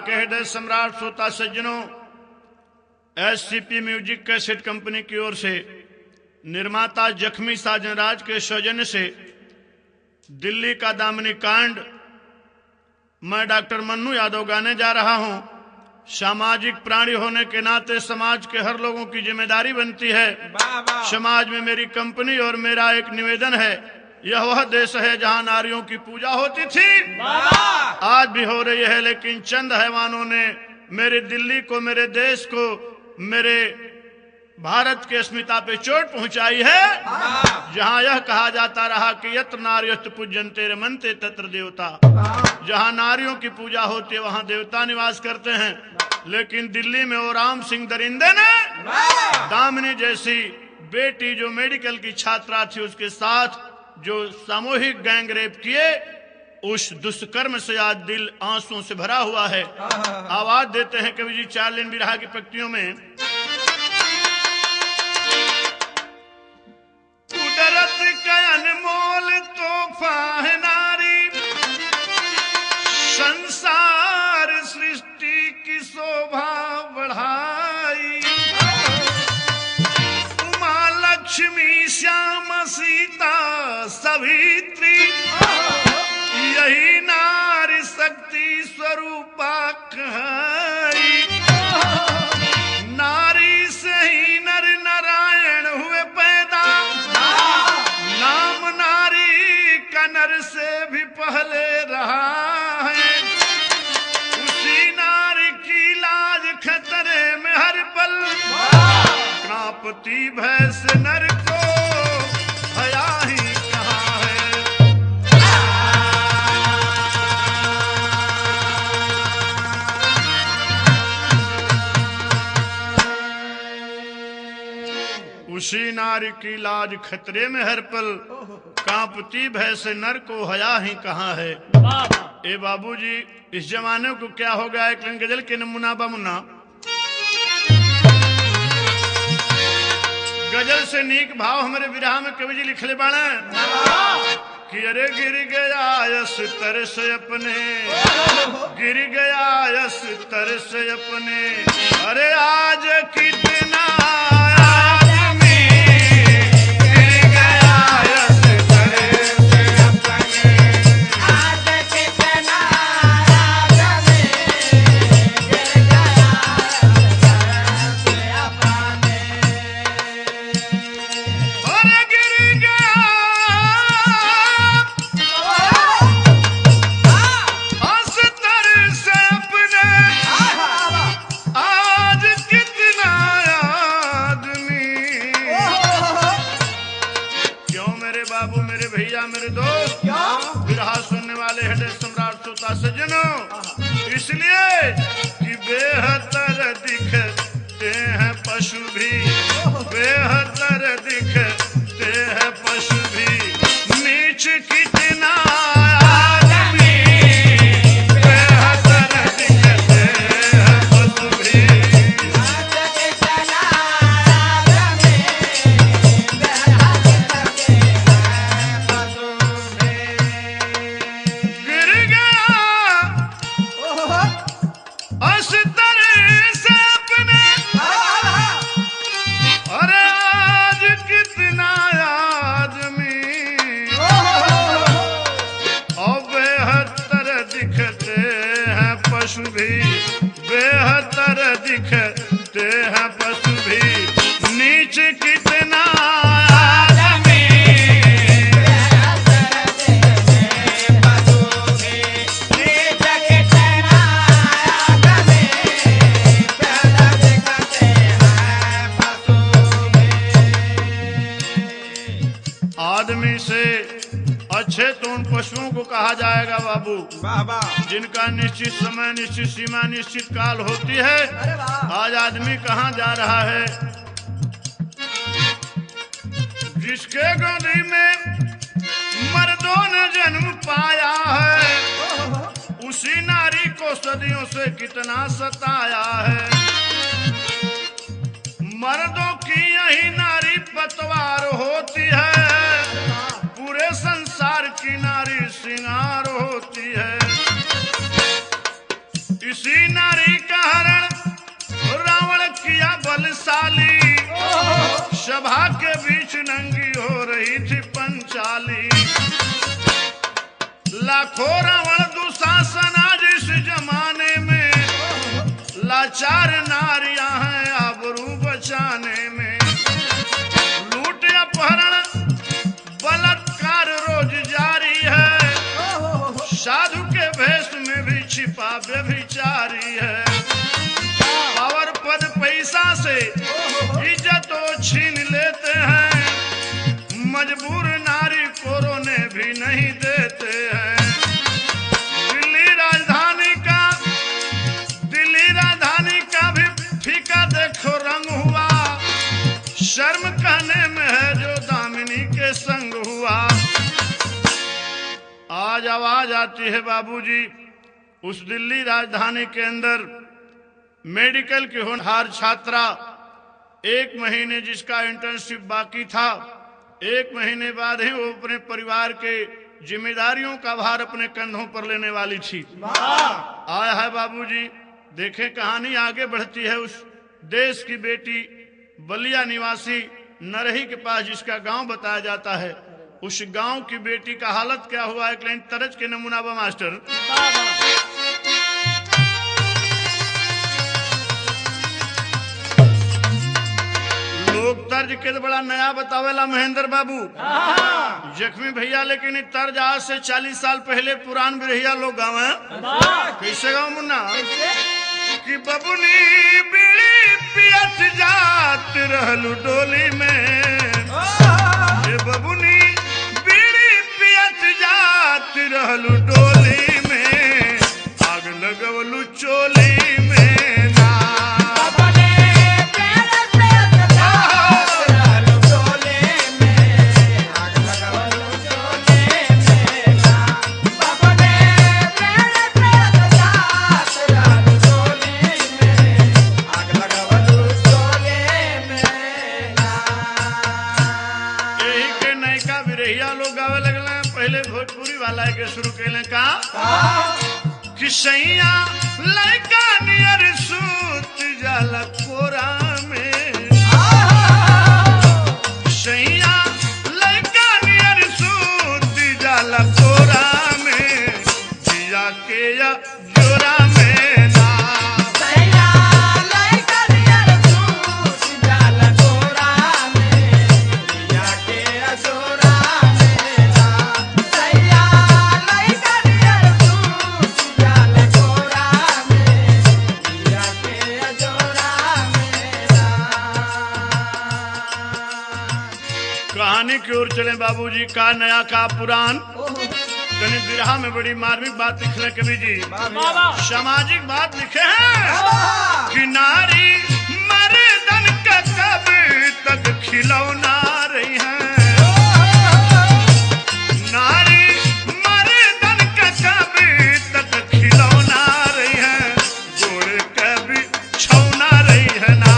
के हृदय सम्राट श्रोता सज्जनों, एससीपी म्यूजिक कैसेट कंपनी की ओर से निर्माता जख्मी साजनराज के सौजन्य से दिल्ली का दामिनी कांड मैं डॉक्टर मन्नू यादव गाने जा रहा हूं। सामाजिक प्राणी होने के नाते समाज के हर लोगों की जिम्मेदारी बनती है। समाज में मेरी कंपनी और मेरा एक निवेदन है, यह वह देश है जहां नारियों की पूजा होती थी, आज भी हो रही है, लेकिन चंद हैवानों ने मेरे दिल्ली को, मेरे देश को, मेरे भारत की अस्मिता पे चोट पहुंचाई है। जहां यह कहा जाता रहा कि यत्र नार्यस्तु पूज्यन्ते रमन्ते तत्र देवता, जहां नारियों की पूजा होती है वहां देवता निवास करते हैं। लेकिन दिल्ली में और राम सिंह दरिंदे ने दामिनी जैसी बेटी जो मेडिकल की छात्रा थी उसके साथ जो सामूहिक गैंग रेप किए, उस दुष्कर्म से आज दिल आंसुओं से भरा हुआ है। आवाज देते हैं कवि जी चार लाइन बिरहा की पंक्तियों में। कुदरत का अनमोल तोहफा है नारी, संसार सृष्टि की शोभा बढ़ाई। उमा लक्ष्मी श्याम सीता सवित्री, यही नारी शक्ति स्वरूपा कहाई। नारी से ही नर नारायण हुए पैदा, नाम नारी का नर से भी पहले रहा है। उसी नारी की लाज खतरे में हर पल, कांपती भय से नर को हया ही कहाँ है। उसी नारी की लाज खतरे में हर पल, कांपती भय से नर को हया ही कहाँ है। ए बाबूजी, इस जमाने को क्या हो गया, एक गजल के नमूना बमुना। गजल से नीक भाव हमारे विरहा में कवि जी लिखले बाड़ा कि अरे गिर गया यस तर से अपने, गिर गया यस तर से अपने, अरे आज कितना सज्जनों, इसलिए कि बेहतर दिखते हैं पशु भी, बेहतर दिखते हैं पशु भी, नीच कितना आदमी, बेहतर दिखते हैं पशु भी। पशु भी बेहतर दिखते हैं, पशु भी नीच कितना आदमी, बेहतर दिखते हैं पशु भी, नीच कितना आदमी, बेहतर दिखते हैं पशु भी। आदमी से अच्छे तो उन पशुओं को कहा जाएगा बाबू, जिनका निश्चित समय, निश्चित सीमा, निश्चित काल होती है। आज आदमी कहाँ जा रहा है, जिसके गोदी में मर्दों ने जन्म पाया है, उसी नारी को सदियों से कितना सताया है। मर्दों की यही नारी पतवार होती है, पूरे संसार की नारी श्रृंगार होती है। इसी बीच नंगी हो रही थी पंचाली। लाखों रावण दुशासन आज इस जमाने में, लाचार नारियां हैं आबरू बचाने में। लूट अपहरण बलात्कार रोज जारी है, साधु के भेष में भी छिपा व्यभिचारी है। पावर पद पैसा से इज्जत छीन लेते हैं, मजबूर नारी को रोने भी नहीं देते हैं। दिल्ली राजधानी का भी फीका देखो रंग हुआ, शर्म कहने में है जो दामिनी के संग हुआ। आज आवाज आती है बाबूजी, उस दिल्ली राजधानी के अंदर मेडिकल की होनहार छात्रा 1 महीने जिसका इंटर्नशिप बाकी था, 1 महीने बाद ही वो अपने परिवार के जिम्मेदारियों का भार अपने कंधों पर लेने वाली थी। आया है बाबूजी, देखें कहानी आगे बढ़ती है। उस देश की बेटी बलिया निवासी नरही के पास जिसका गांव बताया जाता है, उस गांव की बेटी का हालत क्या हुआ, एक लाइन तरज के नमूना बा मास्टर। लोग तर्ज के तो बड़ा नया बतावेला महेंद्र बाबू, जख्मी भैया, लेकिन तर्ज आज से 40 साल पहले पुरान बिरहिया लोग गावे। कैसे गाँव मुन्ना कि बबुनी बीड़ी पियत जात रहलू डोली में, ये बबुनी बीड़ी पियत जात रहलू डोली में, आग लगवलू चोली में ना। भोजपुरी वाला के शुरू कैले का कि सैया लड़का नियर सूत जाला कोरा में, सैया लड़का नियर सूत जाला कोरा में, जिया के या जोरा में ना। कहानी की ओर चले बाबूजी, का नया का पुरान। कहीं बिरहा में बड़ी मार्मिक बात लिखे कवि जी, सामाजिक बात लिखे हैं कि नारी मर्दन का कब तक खिलौना रही है, नारी मर्दन का कब तक खिलौना रही है, गोड़ कभी छौना रही है ना।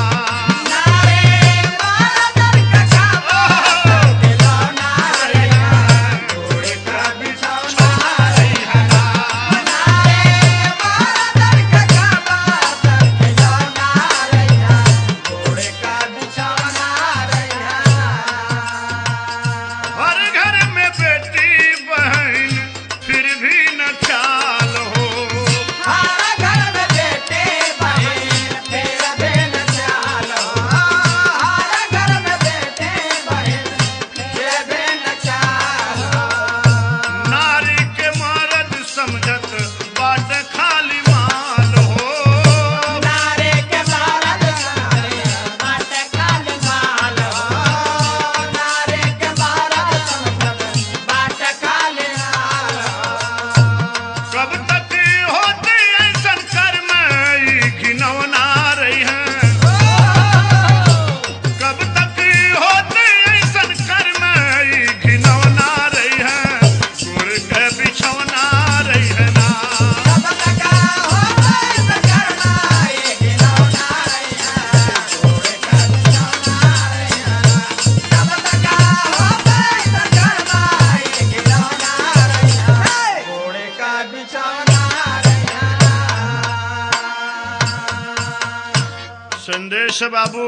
संदेश बाबू,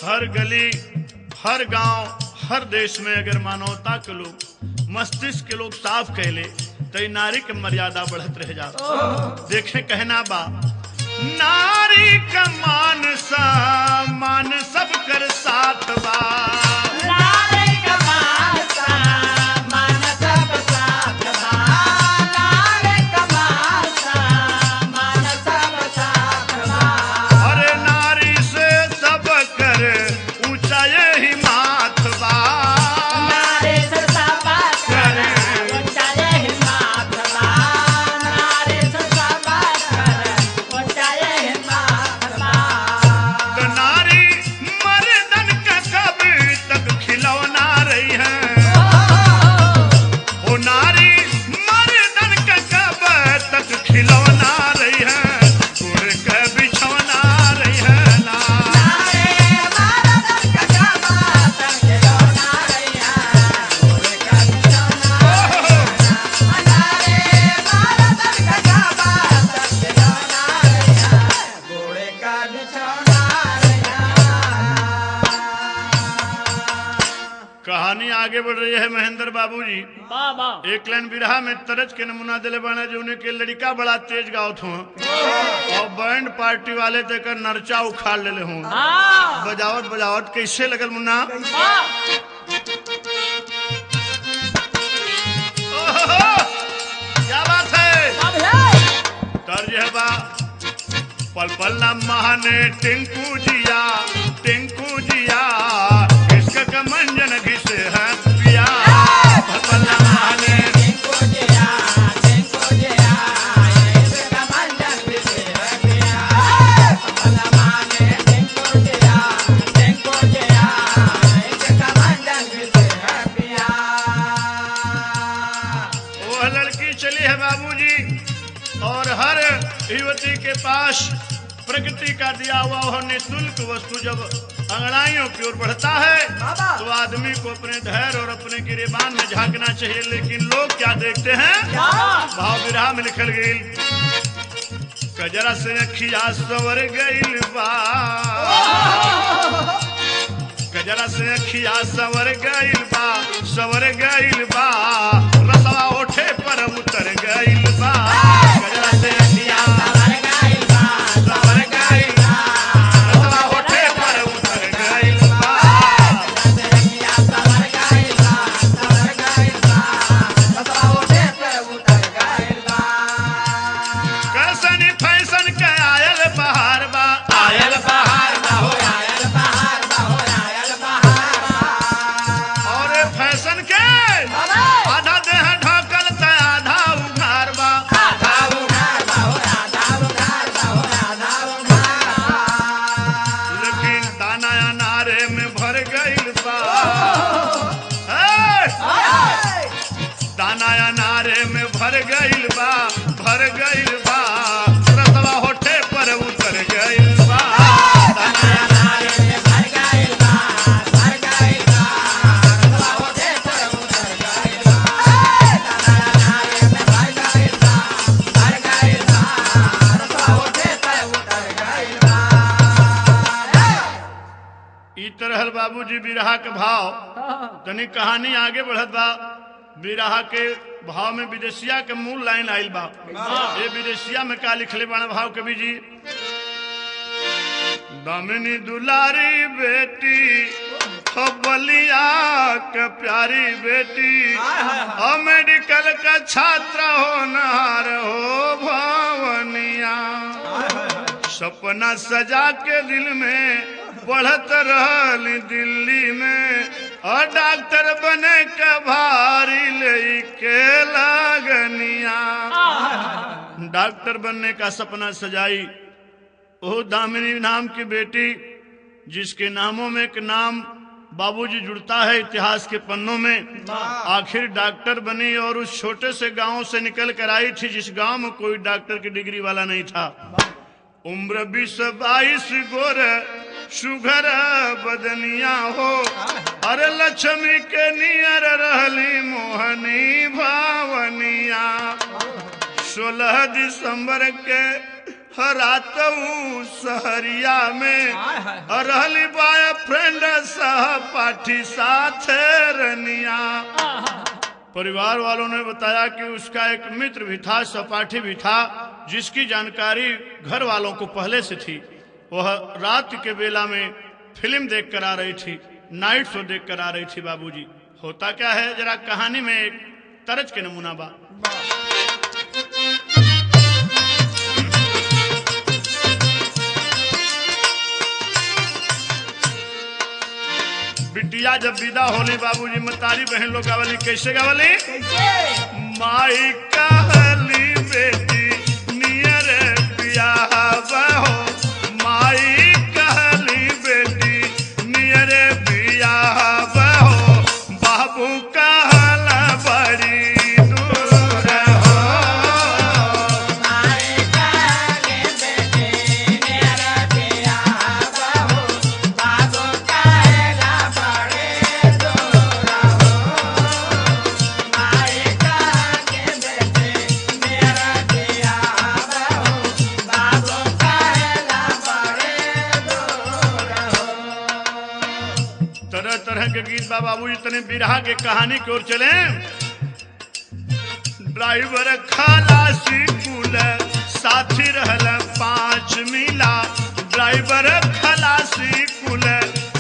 हर गली, हर गांव, हर देश में अगर मानवता के लोग मस्तिष्क के लोग साफ कहले तो नारी के मर्यादा बढ़त रह जा। देखे कहना बा नारी का मान सब कर साथ बा। नारी का मान सब साथ बा। नारी का मान सब साथ बा। अरे नारी से सब कर ऊंचा यही माथ बा। नारी से सब कर ऊंचा यही माथ बा। नारी से सब कर ऊंचा यही माथ बा। तो नारी मर्दन का कब तक खिलौना रही है। ओ नारी मर्दन का कब तक खिलौना रही है। गुड़ के बिछौना रही है ना। नारी मर्दन का कब तक खिलौना रही है। गुड़ का बिछौना रही है। नारी मर्दन का कब तक खिलौना रही है। गुड़ का बिछौना रही है। कहानी आगे बढ़ रही है महेंद्र बाबूजी। बाबा एक लाइन बिरहा में तरज के नमूना दिले बना जो उन्हें के लड़का बड़ा तेज गावत हूँ और बैंड पार्टी वाले तेकर नरचा उखाड़ ले हूँ। हाँ बजावट बजावट कैसे लगल मुन्ना। हाँ ओहो, क्या बात है। अब है तर्ज है बा पल पल ना महाने टिंकू जिया इसका का मंजन घिस है पिया। पल पल ना महाने टिंको जिया इसका मंजन घिस है पिया। पला माने टिंको जिया इसका मंजन घिस है पिया। वो लड़की चली है बाबूजी और हर युवती के पास प्रकृति का दिया हुआ वह निःशुल्क वस्तु जब अंगड़ाइयों की ओर बढ़ता है तो आदमी को अपने धैर्य और अपने गिरेबान में झांकना चाहिए। लेकिन लोग क्या देखते हैं। भाव विरहा में लिखल गई कजरा से अखिया सवर गईल बा। कजरा से अखिया सवर गईल बा रसवा ओठे पर उतर गईल बा। कजरा से अखिया सवर गईल बा रसवा ओठे पर उतर गईल बा। कैसनी फैशन के आयल बहार बा। आयल बहार बा हो और फैशन के आधा देह ढकल त आधा उघार बा। लेकिन दाना अनारे में भर गईल बा। दाना अनारे में भर गईल बा रसवा होठे पर उतर गईल बा। दाना अनारे में भर गईल बा रसवा होठे पर उतर गईल बा। ई तरह बाबूजी बिरहा के भाव तनी कहानी आगे बढ़त बा। बिरहा के भाव में विदेशिया के मूल लाइन आइल बा। ये विदेशिया में का लिखले बाण भाव कवि जी। दामिनी दुलारी बेटी हो बलिया के प्यारी बेटी और मेडिकल का छात्र होनहार हो भवनिया। सपना सजा के दिल में बढ़त रहल दिल्ली में और डॉक्टर बने के भारी लेके लगनिया। डॉक्टर बनने का सपना सजाई वो दामिनी नाम की बेटी जिसके नामों में एक नाम बाबूजी जुड़ता है इतिहास के पन्नों में। आखिर डॉक्टर बनी और उस छोटे से गांव से निकल कर आई थी जिस गांव में कोई डॉक्टर की डिग्री वाला नहीं था। उम्र 20-22 गोर सुघर बदनिया हो अरे लक्ष्मी के नियर रहली मोहनी भावनिया। 16 दिसंबर के रातऊ सहरिया में और रहली बॉयफ्रेंड सहपाठी साथ रनिया। परिवार वालों ने बताया कि उसका एक मित्र भी था, सहपाठी भी था, जिसकी जानकारी घर वालों को पहले से थी। वह रात के बेला में फिल्म देख कर आ रही थी, नाइट शो देख कर आ रही थी। बाबूजी होता क्या है, जरा कहानी में एक तरज के नमूना बा। बिटिया जब विदा होली बाबूजी मतारी बहन लोग गावली, कैसे गावली? माई कहली बेटी नियर बियाह हो, माई कहली बेटी नियर बियाह हो, बाबू कहला बड़ी दूर हो। माई कहली बेटी नियर बियाह हो, बाबू कहला बड़ी दूर हो। माई कहली बेटी नियर बियाह हो, बाबू कहला बड़ी दूर हो। तरह तरह के गीत बा बाबूजी, तने बिरहा के कहानी की ओर चले। ड्राइवर खलासी कुल साथी रहल 5 मिला, ड्राइवर खलासी कुल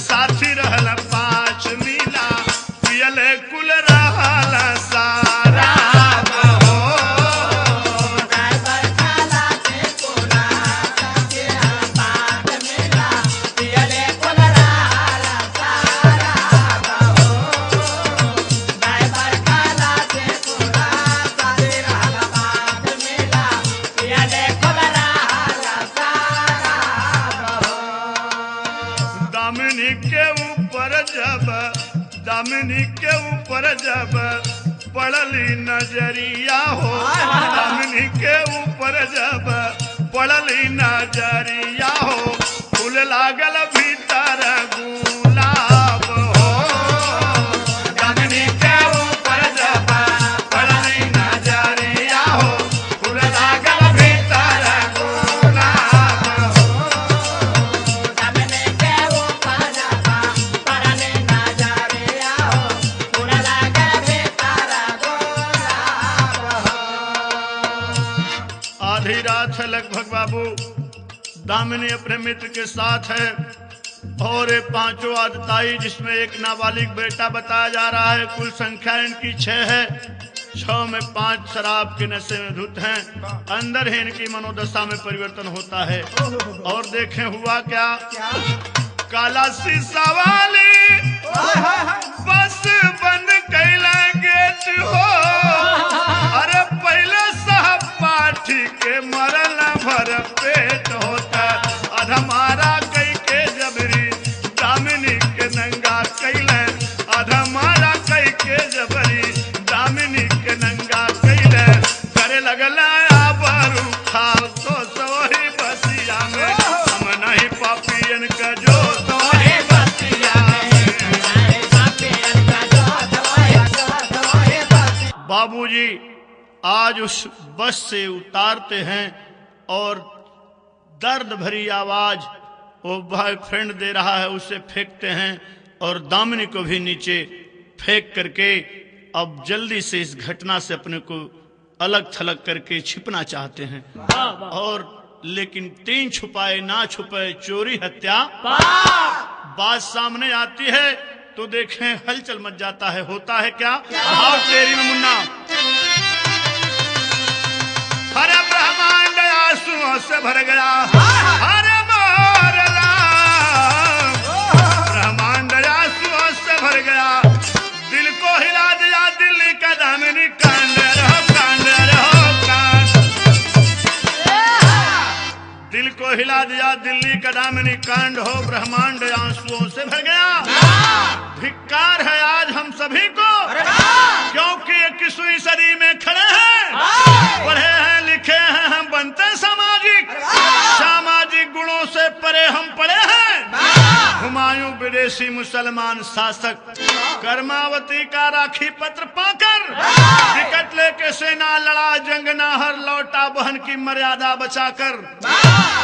साथी रहल 5 मिला, पियल कुल रहल सारा हो। ड्राइवर खलासी कुला साथी बात मिला, पियले कुल रहल सारा हो। ड्राइवर खलासी कुला साथी रहल बात मिला, पियले कुल रहल सारा हो। दामिनी के ऊपर जब पड़ली नजरिया हो, दामिनी के ऊपर जब पड़ली नजरिया हो, फूल लागल भीतर गुलाब हो। दामिनी के ऊपर जब पड़ली नजरिया हो, फूल लागल भीतर गुलाब हो। दामिनी के ऊपर जब पड़ली नजरिया हो, फूल लागल भीतर गुलाब हो। आधी रात है लगभग बाबू, दामिनी अपने मित्र के साथ है और ये 5 आदताई, जिसमें एक नाबालिग बेटा बताया जा रहा है। कुल संख्या इनकी 6 है। 6 में 5 शराब के नशे में धुत हैं। अंदर ही इनकी मनोदशा में परिवर्तन होता है। और देखें हुआ क्या, काला शीशा वाली बस बंद कैला गेट हो। अरे पहले सहपाठी के मरल भर पेट होता, अधमारा कई के जबरी दामिनी के नंगा कैले, अधमारा कई के जबरी दामिनी के नंगा कैले, करे लगला आबरू खाओ तो सोही बसिया में, हम नहीं पापियन का जो सोही बसिया में। बाबूजी आज उस बस से उतारते हैं और दर्द भरी आवाज वो बॉयफ्रेंड दे रहा है, उसे फेंकते हैं और दामिनी को भी नीचे फेंक करके अब जल्दी से इस घटना से अपने को अलग थलग करके छिपना चाहते हैं। और लेकिन 3 छुपाए ना छुपाए चोरी हत्या बात सामने आती है तो देखें हलचल मच जाता है। होता है क्या, भाव तेरी में मुन्ना। हरे ब्रह्मांड आंसुओं से भर गया, हरे मोरला ब्रह्मांड आंसुओं से भर गया, दिल को हिला दिया दिल्ली का दामिनी कांड रहो कांड रहो कांड, दिल को हिला दिया दिल्ली का दामिनी कांड हो, ब्रह्मांड आंसुओं से भर गया। धिक्कार है आज हम सभी को, क्योंकि 21वीं सदी में खड़े हैं, पढ़े हैं लिखे हैं, हम बनते सामाजिक गुणों से परे हम पड़े हैं। हुमायूं विदेशी मुसलमान शासक कर्मावती का राखी पत्र पाकर विकट लेके से ना लड़ा जंग ना हर लौटा बहन की मर्यादा बचाकर।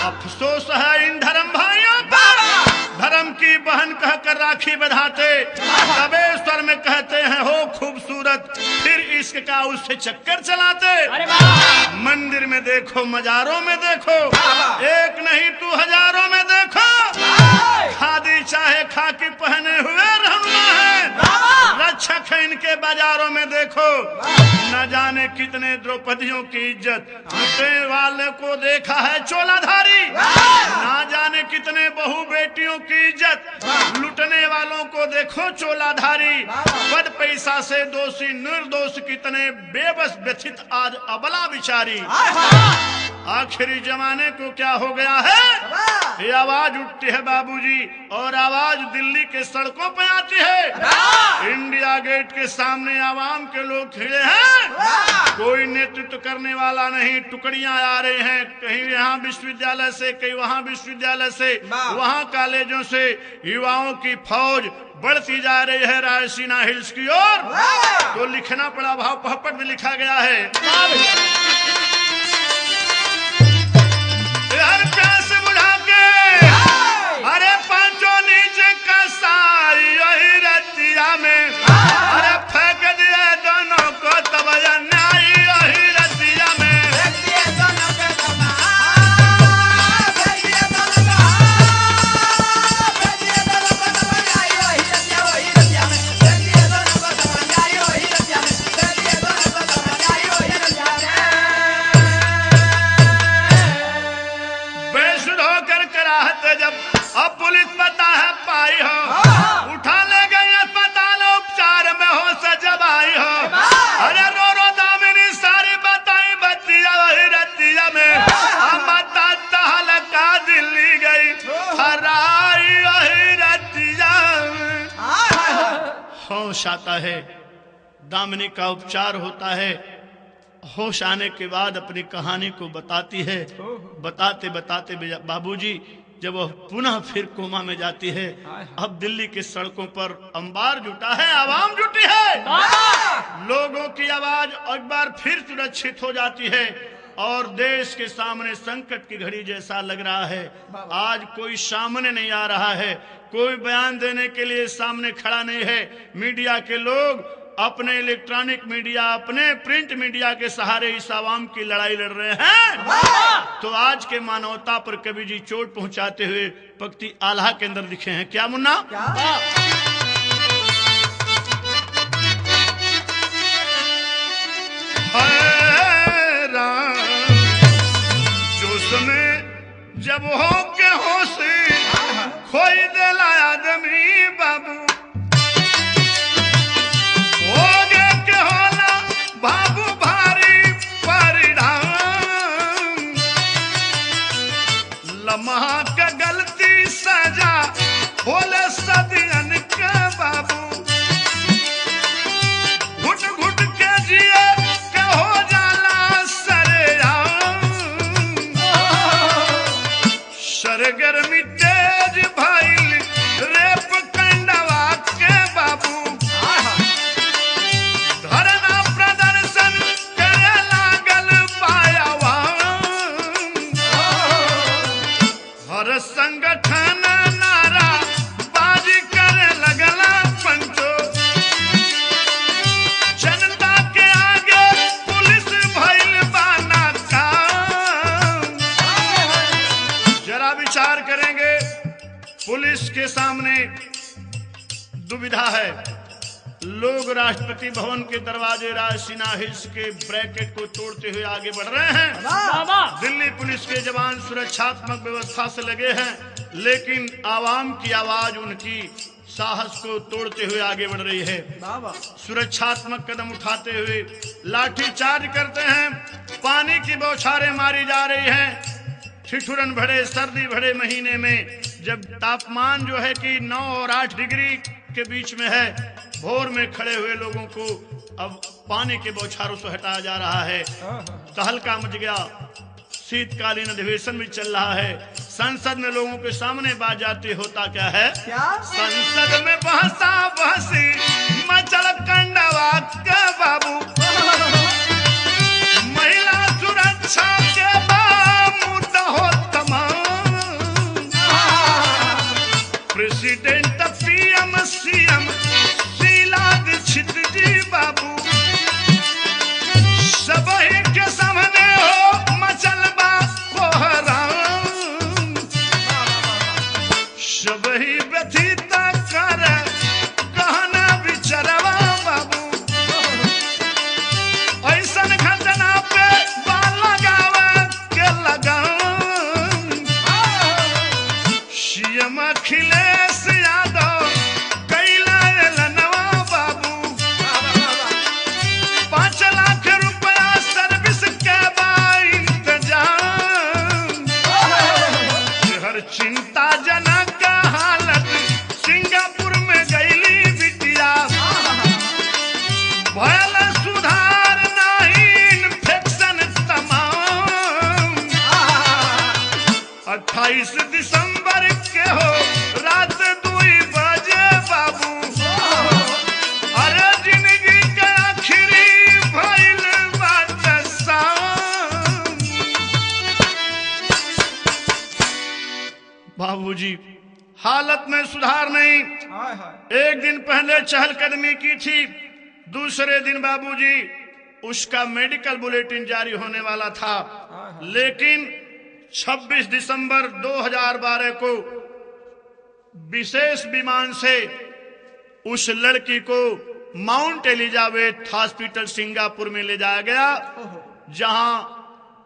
अफसोस है इन धर्म भाइयों पर, धर्म की बहन कहकर राखी बंधाते, दबे स्वर में कहते हैं हो खूबसूरत, फिर इश्क का उससे चक्कर चलाते। मंदिर में देखो मजारों में देखो, एक नहीं तू हजारों में देखो, खादी चाहे खाकी पहने हुए रहनुमा है, रक्षक है इनके बाजारों में देखो। न जाने कितने द्रौपदियों की इज्जत लुटने वाले को देखा है चोलाधारी, ना जाने कितने बहु बेटियों की इज्जत लुटने वालों को देखो चोलाधारी। पद पैसा से दोषी निर्दोष कितने बेबस व्यथित आज अबला बिचारी। आखिरी जमाने को क्या हो गया है, ये आवाज उठती है बाबूजी, और आवाज दिल्ली के सड़कों पे आती है। इंडिया गेट के सामने आवाम के लोग खड़े हैं, कोई नेतृत्व करने वाला नहीं, टुकड़ियां आ रही हैं, कहीं यहाँ विश्वविद्यालय से, कहीं वहाँ विश्वविद्यालय से, वहाँ कॉलेजों से युवाओं की फौज बढ़ती जा रही है रायसीना हिल्स की ओर। तो लिखना पड़ा, भाव पहपट में लिखा गया है, हर प्यास बुझा के अरे पांचों नीचे का साई यही रतिया में, अरे फेंक दिए दोनों को तब न्याय यही रतिया में। जब अब पुलिस पता है पाई हो, उठा ले गई अस्पताल उपचार में हो सजब आई हो, अरे रो रो दामिनी सारी बताई बतिया वही रतिया में, मता तहलका दिल्ली गई हराई वही रतिया में। होश आता है, दामिनी का उपचार होता है, होश आने के बाद अपनी कहानी को बताती है। बताते बताते बाबूजी जब वह पुनः फिर कोमा में जाती है, अब दिल्ली के सड़कों पर अंबार जुटा है, आवाम जुटी है, लोगों की आवाज एक बार फिर सुरक्षित हो जाती है और देश के सामने संकट की घड़ी जैसा लग रहा है। आज कोई सामने नहीं आ रहा है, कोई बयान देने के लिए सामने खड़ा नहीं है। मीडिया के लोग अपने इलेक्ट्रॉनिक मीडिया, अपने प्रिंट मीडिया के सहारे इस आवाम की लड़ाई लड़ रहे हैं। तो आज के मानवता पर कवि जी चोट पहुंचाते हुए पंक्ति आल्हा के अंदर लिखे हैं, क्या मुन्ना? जो समय जब हो के होश खोई दिला आदमी बाबू, बाबू भारी परिणाम, लम्हा का गलती सजा बोले सदियन के बाबू, घुट घुट के जिए के हो जाला सरेआम, सरगर्मी तेज भइल रेप कंडवा के बाबू, संगठन नारा बाजी करे लगला पंचो, जनता के आगे पुलिस भइल बाना काम। जरा विचार करेंगे, पुलिस के सामने दुविधा है, लोग राष्ट्रपति भवन के दरवाजे रायसीना हिल्स के ब्रैकेट को तोड़ते हुए आगे बढ़ रहे हैं। दिल्ली पुलिस के जवान सुरक्षात्मक व्यवस्था से लगे हैं, लेकिन आवाम की आवाज उनकी साहस को तोड़ते हुए आगे बढ़ रही है। सुरक्षात्मक कदम उठाते हुए लाठी चार्ज करते हैं, पानी की बौछारें मारी जा रही हैं। ठिठुरन भरे सर्दी भरे महीने में जब तापमान जो है कि 9 और 8 डिग्री के बीच में है, भोर में खड़े हुए लोगों को अब पानी के बौछारों से हटाया जा रहा है। तहलका मच गया, शीतकालीन अधिवेशन भी चल रहा है। संसद में लोगों के सामने बात जाती, होता क्या है? संसद में बहसा बहसी मचल कंडवा के बाबू, 22 दिसंबर के हो रात 2 बजे बाबू, अरे जिंदगी का आखिरी भइल बात शाम। बाबूजी हालत में सुधार नहीं। हाय हाय। एक दिन पहले चहलकदमी की थी, दूसरे दिन बाबूजी उसका मेडिकल बुलेटिन जारी होने वाला था, लेकिन 26 दिसंबर 2012 को विशेष विमान से उस लड़की को माउंट एलिजाबेथ हॉस्पिटल सिंगापुर में ले जाया गया, जहां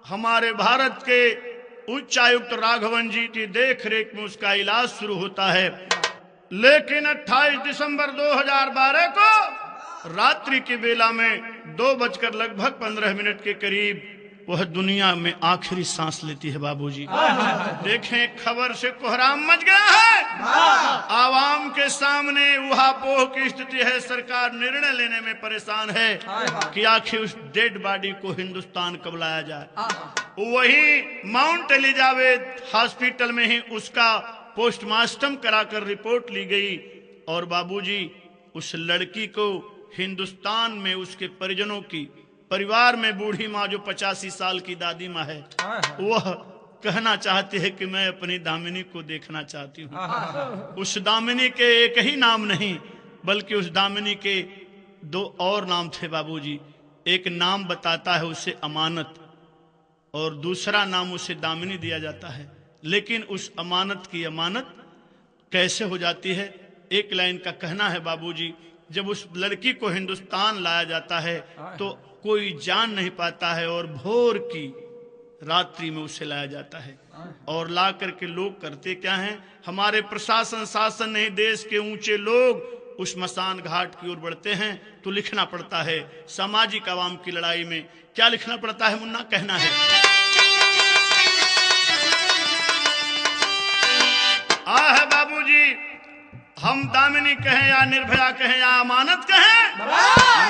हमारे भारत के उच्चायुक्त राघवन जी की देखरेख में उसका इलाज शुरू होता है। लेकिन 28 दिसंबर 2012 को रात्रि की बेला में 2:15 के करीब वह दुनिया में आखिरी सांस लेती है। बाबूजी देखें, खबर से कोहराम मच गया है। आवाम के सामने उहापोह की स्थिति है। सरकार निर्णय लेने में परेशान है कि आखिर उस डेड बॉडी को हिंदुस्तान कब लाया जाए। वही माउंट एलिजाबेथ हॉस्पिटल में ही उसका पोस्टमार्टम कराकर रिपोर्ट ली गई, और बाबूजी उस लड़की को हिंदुस्तान में उसके परिजनों की, परिवार में बूढ़ी माँ जो 85 साल की दादी माँ है, वह कहना चाहती है कि मैं अपनी दामिनी को देखना चाहती हूँ। उस दामिनी के एक ही नाम नहीं, बल्कि उस दामिनी के 2 और नाम थे बाबूजी। एक नाम बताता है उसे अमानत, और दूसरा नाम उसे दामिनी दिया जाता है। लेकिन उस अमानत की अमानत कैसे हो जाती है? एक लाइन का कहना है बाबूजी, जब उस लड़की को हिंदुस्तान लाया जाता है तो कोई जान नहीं पाता है, और भोर की रात्रि में उसे लाया जाता है। और ला करके लोग करते क्या हैं? हमारे प्रशासन शासन नहीं, देश के ऊंचे लोग उस मसान घाट की ओर बढ़ते हैं तो लिखना पड़ता है सामाजिक आवाम की लड़ाई में। क्या लिखना पड़ता है मुन्ना? कहना है, है बाबूजी, हम दामिनी कहें या निर्भया कहें या अमानत कहें,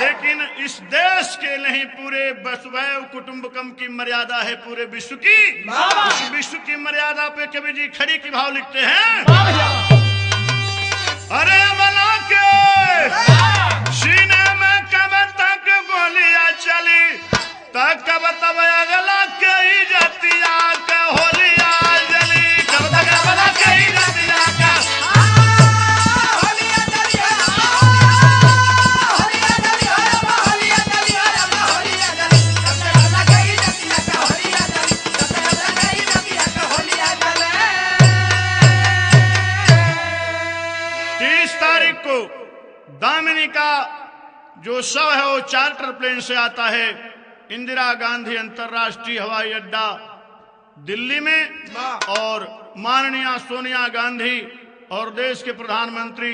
लेकिन इस देश के नहीं पूरे वसुधैव कुटुंबकम की मर्यादा है पूरे विश्व की। उस विश्व की मर्यादा पे कवि जी खड़ी की भाव लिखते हैं, अरे बना के सीने में कब तक गोलियां चली, तब कब तब अगला के ही जतिया के होलिया जली, कब तक अगला के ही जतिया का दामिनी का जो शव है वो चार्टर प्लेन से आता है इंदिरा गांधी अंतर्राष्ट्रीय हवाई अड्डा दिल्ली में, और माननीय सोनिया गांधी और देश के प्रधानमंत्री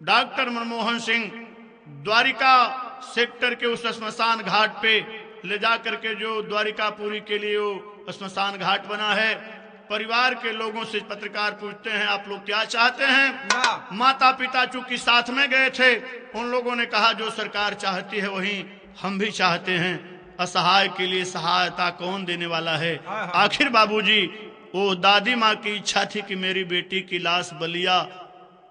डॉक्टर मनमोहन सिंह द्वारिका सेक्टर के उस स्मशान घाट पे ले जाकर के, जो द्वारिकापुरी के लिए वो स्मशान घाट बना है, परिवार के लोगों से पत्रकार पूछते हैं आप लोग क्या चाहते हैं? माता पिता चूंकि साथ में गए थे, उन लोगों ने कहा जो सरकार चाहती है वही हम भी चाहते हैं। असहाय के लिए सहायता कौन देने वाला है? आखिर बाबूजी वो दादी माँ की इच्छा थी कि मेरी बेटी की लाश बलिया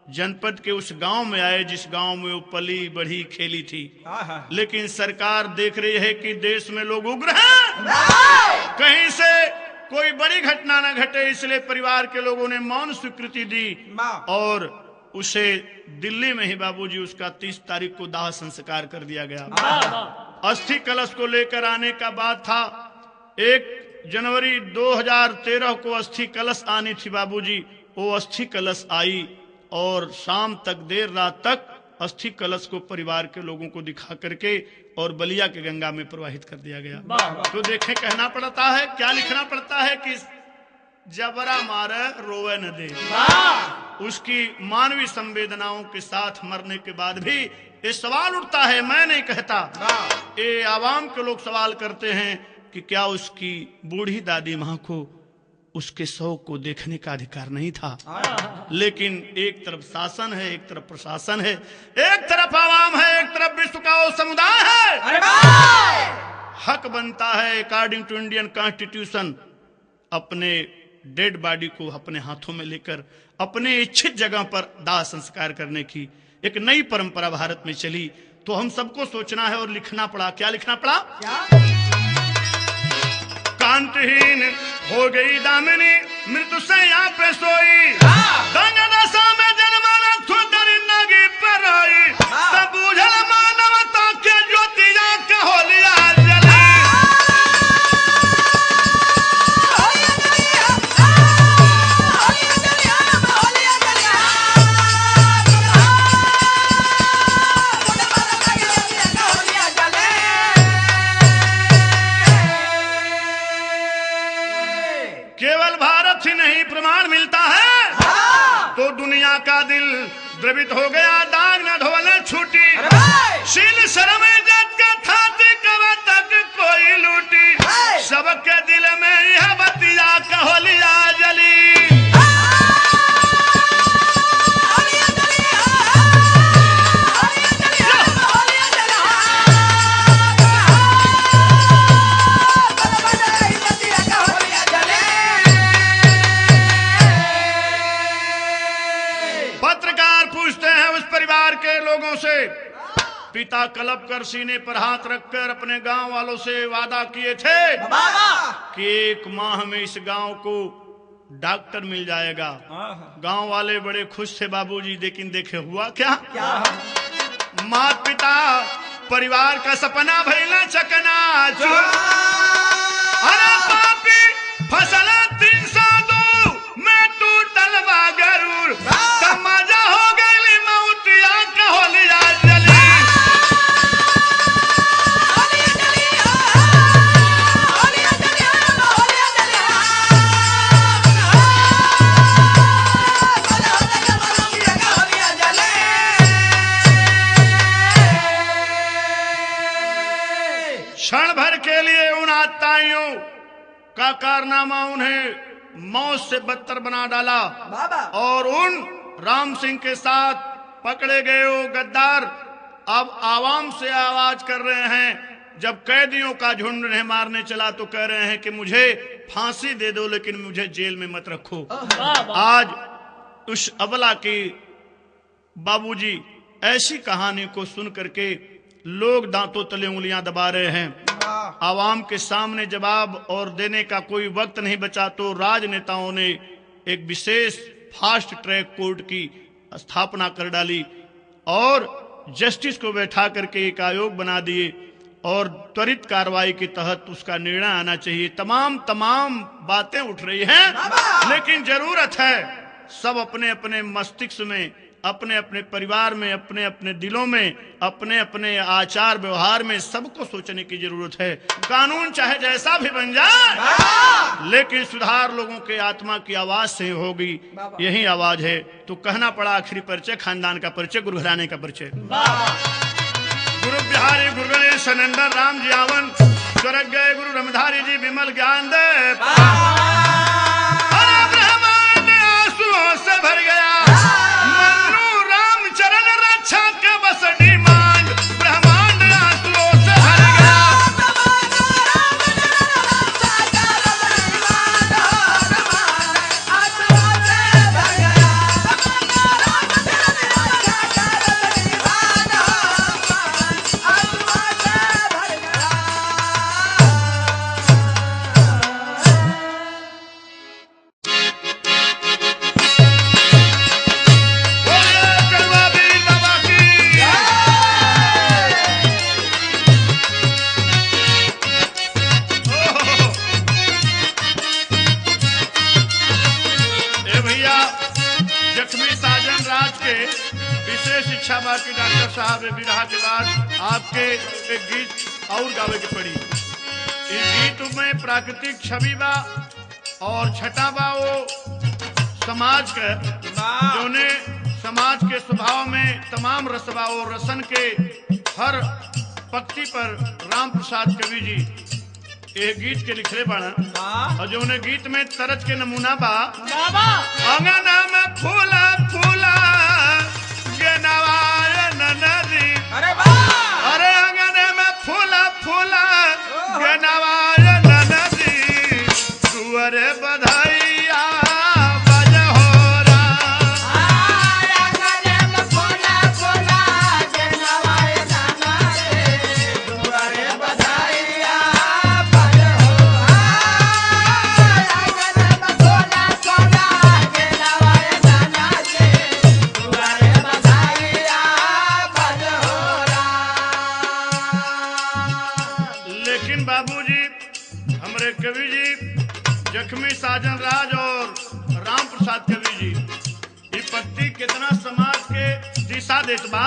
जनपद के उस गांव में आए जिस गांव में वो पली बढ़ी खेली थी, लेकिन सरकार देख रही है कि देश में लोग उग्र हैं, कहीं से कोई बड़ी घटना न घटे, इसलिए परिवार के लोगों ने मौन स्वीकृति दी, और उसे दिल्ली में ही बाबूजी उसका 30 तारीख को दाह संस्कार कर दिया गया। अस्थि कलश को लेकर आने का बात था, 1 जनवरी 2013 को अस्थि कलश आनी थी बाबूजी, वो अस्थि कलश आई और शाम तक देर रात तक अस्थि कलश को परिवार के लोगों को दिखा करके और बलिया के गंगा में प्रवाहित कर दिया गया। तो देखें, कहना पड़ता है, क्या लिखना पड़ता है कि जबरा मारे रोवे न दे। उसकी मानवीय संवेदनाओं के साथ मरने के बाद भी ये सवाल उठता है, मैं नहीं कहता, ये आवाम के लोग सवाल करते हैं कि क्या उसकी बूढ़ी दादी माँ को उसके शव को देखने का अधिकार नहीं था? लेकिन एक तरफ शासन है, एक तरफ प्रशासन है, एक तरफ आवाम है, एक तरफ विश्व का वो समुदाय है। हक बनता है अकॉर्डिंग टू इंडियन कॉन्स्टिट्यूशन अपने डेड बॉडी को अपने हाथों में लेकर अपने इच्छित जगह पर दाह संस्कार करने की एक नई परंपरा भारत में चली। तो हम सबको सोचना है और लिखना पड़ा। क्या लिखना पड़ा? कांतहीन हो गई दामिनी मृत्यु से यहाँ पे सोई, दशा में जन्मना नगी पर आई, तब बुझल मानवता के ज्योतिया कहोलिया जले। केवल भारत ही नहीं प्रमाण मिलता है तो दुनिया का दिल द्रवित हो गया, दाग न धोले छूटी, शील शर्म इज्जत का थाती कब तक कोई लूटी, सबके दिल में यह बतिया कहोलिया जली। परिवार के लोगों से पिता कलप कर सीने पर हाथ रखकर अपने गांव वालों से वादा किए थे कि 1 माह में इस गांव को डॉक्टर मिल जाएगा। गांव वाले बड़े खुश थे बाबूजी, लेकिन देखे हुआ क्या? माता पिता परिवार का सपना भइला चकनाचूर। अरे पापी फसल 302 में टूटल बा गरूर, तमाजा हो गई मौतिया कहोलिया जली। क्षण भर के लिए उन आत्ताइयों का कारनामा उन्हें मौत से बदतर बना डाला और उन राम सिंह के साथ पकड़े गए वो गद्दार अब आवाम से आवाज कर रहे हैं। जब कैदियों का झुंड उन्हें मारने चला तो कह रहे हैं कि मुझे फांसी दे दो लेकिन मुझे जेल में मत रखो। आज उस अबला की बाबूजी ऐसी कहानी को सुन करके लोग दांतों तले उंगलियां दबा रहे हैं। आवाम के सामने जवाब और देने का कोई वक्त नहीं बचा तो राजनेताओं ने एक विशेष फास्ट ट्रैक कोर्ट की स्थापना कर डाली और जस्टिस को बैठा करके एक आयोग बना दिए और त्वरित कार्रवाई के तहत उसका निर्णय आना चाहिए। तमाम बातें उठ रही हैं, लेकिन जरूरत है सब अपने अपने मस्तिष्क में, अपने अपने परिवार में, अपने अपने दिलों में, अपने अपने आचार व्यवहार में सबको सोचने की जरूरत है। कानून चाहे जैसा भी बन जाए लेकिन सुधार लोगों के आत्मा की आवाज से होगी। यही आवाज है तो कहना पड़ा आखिरी परिचय, खानदान का परिचय, गुरु घराने का परिचय। गुरु बिहारी गुरु गणेश नंदन राम जी आवन, स्वर्ग गए गुरु रमधारी जी विमल ज्ञान दे, ब्रह्मांड आंसुओं से भर गया, चरण रक्षा के बस डिमांड, ब्रह्मांड आंसुओं से भर गया। इच्छा बाकी डॉक्टर साहब विरहा के बाद आपके एक गीत और गावे के पड़ी। इस गीत में प्राकृतिक छवि बा और छठा बा वो समाज के जोने समाज के स्वभाव में तमाम रसबा और रसन के हर पंक्ति पर राम प्रसाद कवि जी एक गीत के लिखले बना और जो गीत में तरज के नमूना बा अंगना में फूला फूला अरे अंगने में फूला फूला गनवाय नदी, तुअरे बधाइया जख्मी साजन राज और राम प्रसाद कवि जी ये पत्ती कितना समाज के दिशा देत बा।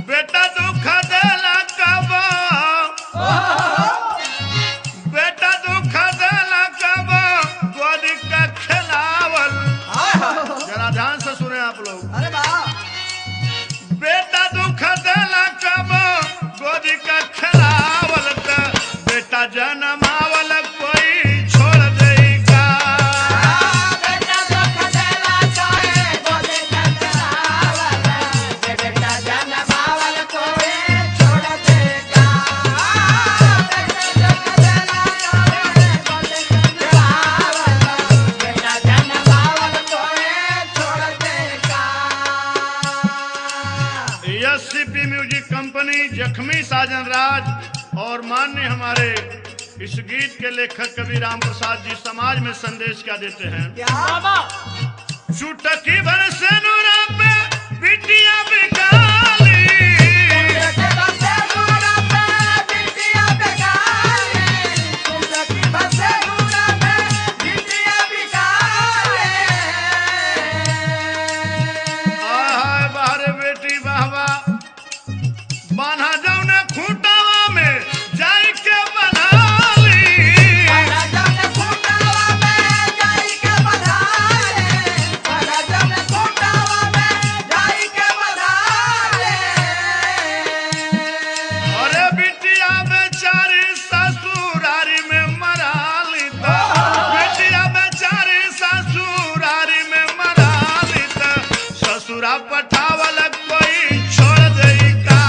बेटा दुख देला कब, बेटा दुख देला कब गोद का खिलावल। जरा ध्यान से सुने आप लोग। अरे वाह, बेटा दुख देला कब गोद का खिलावल त बेटा जनमावल कोई छोड़ देगा। बेटा दुख देला कोई गोदी का खिलावल, बेटा जनमावल कोई छोड़ देगा। बेटा दुख देला कोई गोदी का खिलावल, बेटा जनमावल कोई छोड़ देगा। एससीपी म्यूजिक कंपनी, जख्मी साजन राज और मान्य हमारे इस गीत के लेखक कवि राम प्रसाद जी समाज में संदेश क्या देते हैं। चुटकी भर से नूरा पे बिटिया बिकाली, आहाय बाहर बेटी बाबा बान्हा जाऊने खूंटावा में जाई के बनाली। अरे बिटिया बेचारी ससुरारी में मराली त, बिटिया बेचारी ससुरारी में मराली त ससुरा पठावल कोई छोड़ देगा।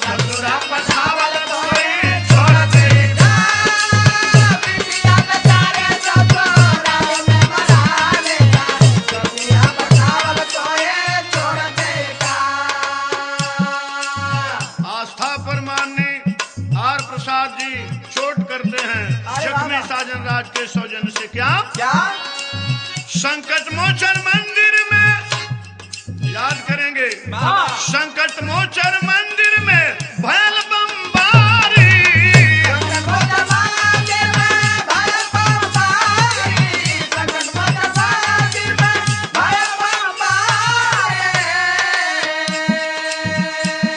ससुरा पठावल कोई छोड़ देगा। आस्था परमानी आर प्रसाद जी चोट करते हैं जख्मी साजन राज के सौजन्य से। क्या संकट मोचन मंदिर में याद करेंगे, संकट मोचन मंदिर में भयल बमबारी।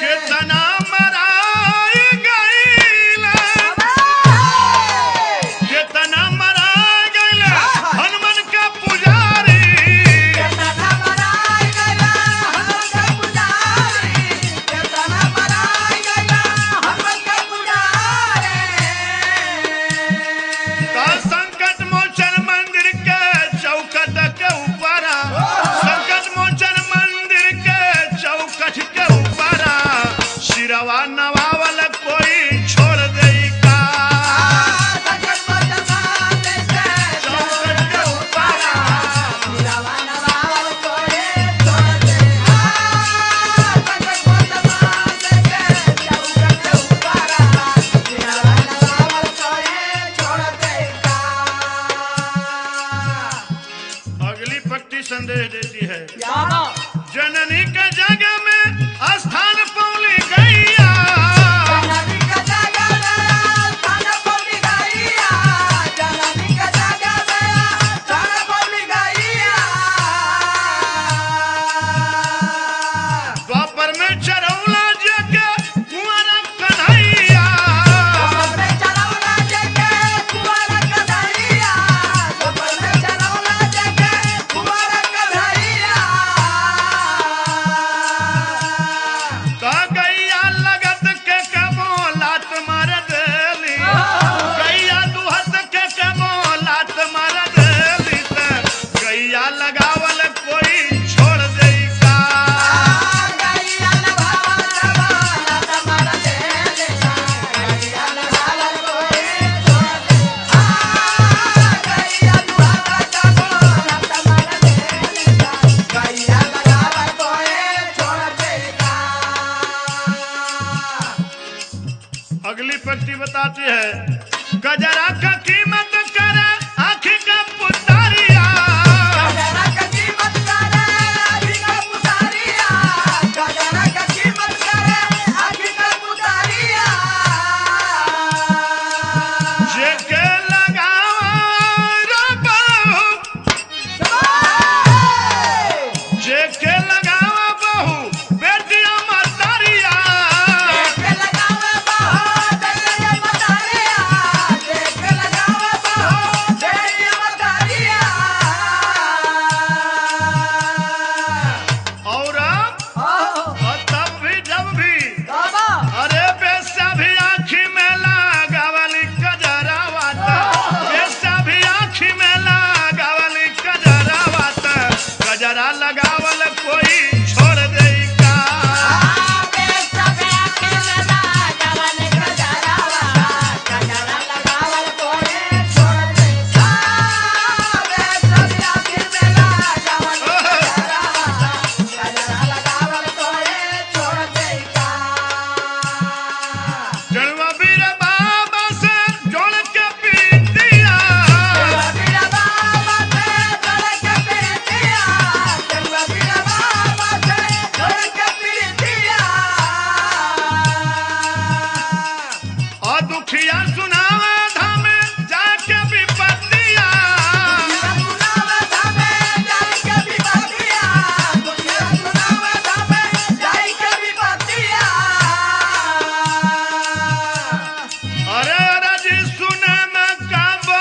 कितना मराई गईल, कितना मराई गईल हनुमान का पुजारी। का संकट मोचन मंदिर के चौखट के ऊपर, संकट मोचन मंदिर के चौखट के ऊपर सिरवा नवावल कोई छोड़ देगा। चौखट के ऊपर अगली पट्टी संदेश देती है। जननी के जगह में स्थान पौली गैया, द्वापर में चरौला जगे कुंवर कन्हैया। का गैया लगत के कबो लात मार देली, गैया दुहत के कबो लात मार देली त गैया लगावल कोई छोड़ देगा। अगली पट्टी बताती है गजरा का कीमत करे आँखी का पुतारिया। गजरा का कीमत करे कजरा लगावल कोई छोड़ दे का। जड़वा बीर बाबा से जोड़ के पीतिया, और दुखिया सुनावे धामे जाके विपत्तिया। अरे राजी सुने में काबो,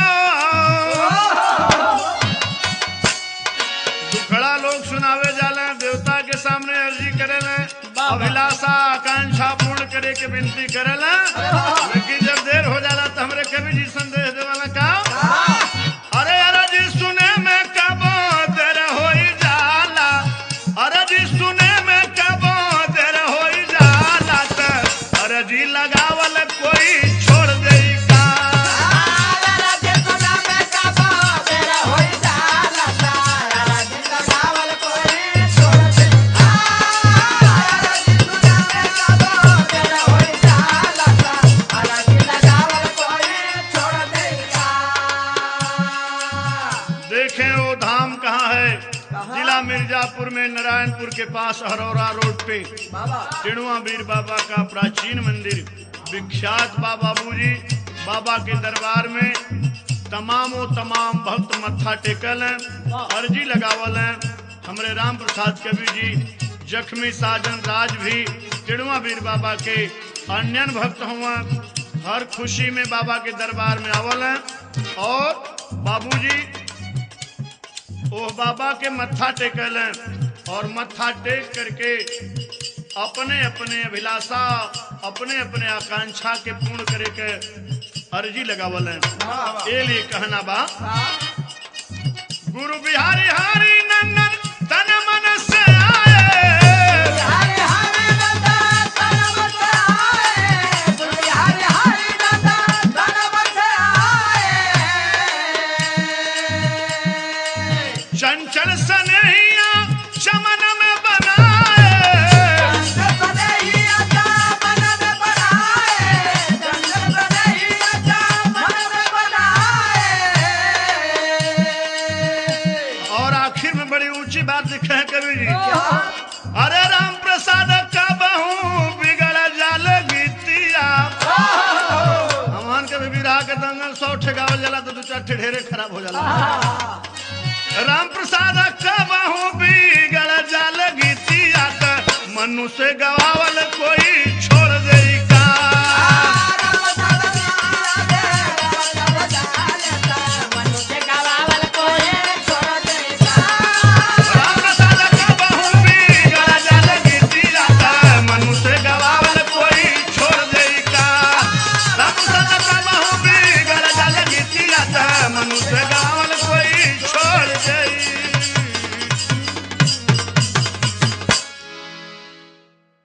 दुखड़ा लोग सुनावे जाले, देवता के सामने अर्जी करेले, अभिलाषा आकांक्षा पूर्ण करे के विनती करेला। लेकिन जब देर हो जाला तो हमरे कवि जी संदेश देवाला का, अरे अर्जी सुने में काबो देर होई जाला, अर्जी सुने में काबो देर होई जाला, त अर्जी लगावल कोई छोड़ दे का। देखें वो धाम कहाँ है? जिला मिर्जापुर में नारायणपुर के पास हरौरा रोड पे टिणुआ वीर बाबा का प्राचीन मंदिर, विख्यात बाबा बूजी बाबा के दरबार में तमाम भक्त मत्था टेकल हैं, अर्जी लगावल हैं। हमरे राम प्रसाद कवि जी जख्मी साजन राज भी टिणुआ वीर बाबा के अन्य भक्त हुआ, हर खुशी में बाबा के दरबार में आवल हैं। और बाबूजी ओ बाबा के मत्था टेकल हैं, और मत्था टेक करके अपने अपने अभिलाषा अपने अपने आकांक्षा के पूर्ण करे के अर्जी लगावल है। ए लिए कहना बा, गुरु बिहारी हारी नंदन तन मन से आए, चंचल सनहिया चमन में बनाए, और आखिर में बड़ी ऊंची बात लिखे हैं कवि जी, अरे राम प्रसाद का बहू बिगड़ जाल गीतिया। हमान के भी विराह के दंगल 100 ठेगावल जाला तो 2-4 ढेरे खराब हो जाला। राम प्रसाद कबहू बिगड़ जाल गीतिया, मनु से गवावल कोई